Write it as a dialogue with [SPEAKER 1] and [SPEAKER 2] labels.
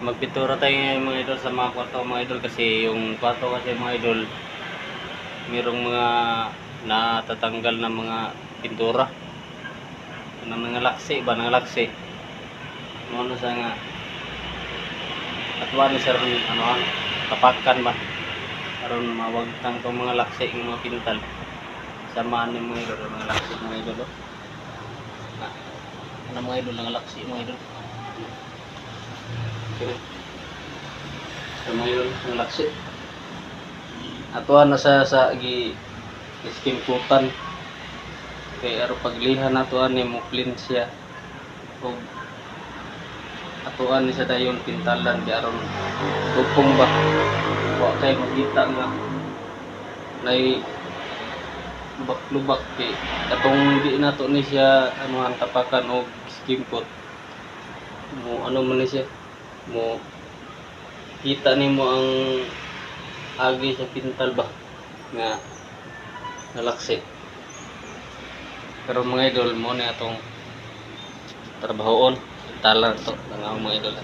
[SPEAKER 1] Magpintura tayo ngayon mga idol sa mga kwarto mga idol, kasi yung kwarto kasi mga idol mayroong mga natatanggal na mga pintura ng mga laksi ba, ng laksi ano sa nga atwa ni sir ano tapakan ba karon mawagtang tong mga laksi ng mga pintal samaan ng mga idol, mga laksi mga idol ano mga idol, mga laksi mga idol. Okay. So ngayon ang laksi atuan na sa gi iskimputan kay aro paglihan atuan ni mo clean siya o atuan ni sa dayon pintalan di aron tupong ba wa kay makita nga nay lubak-lubak kay atong di nato ni siya ano ang tapakan og skimpot mo ano man ni siya mo kita nimo ang agi sa pintal ba nga nalaksi. Pero mga idol mo ni atong trabahoon pintalan to mga idol.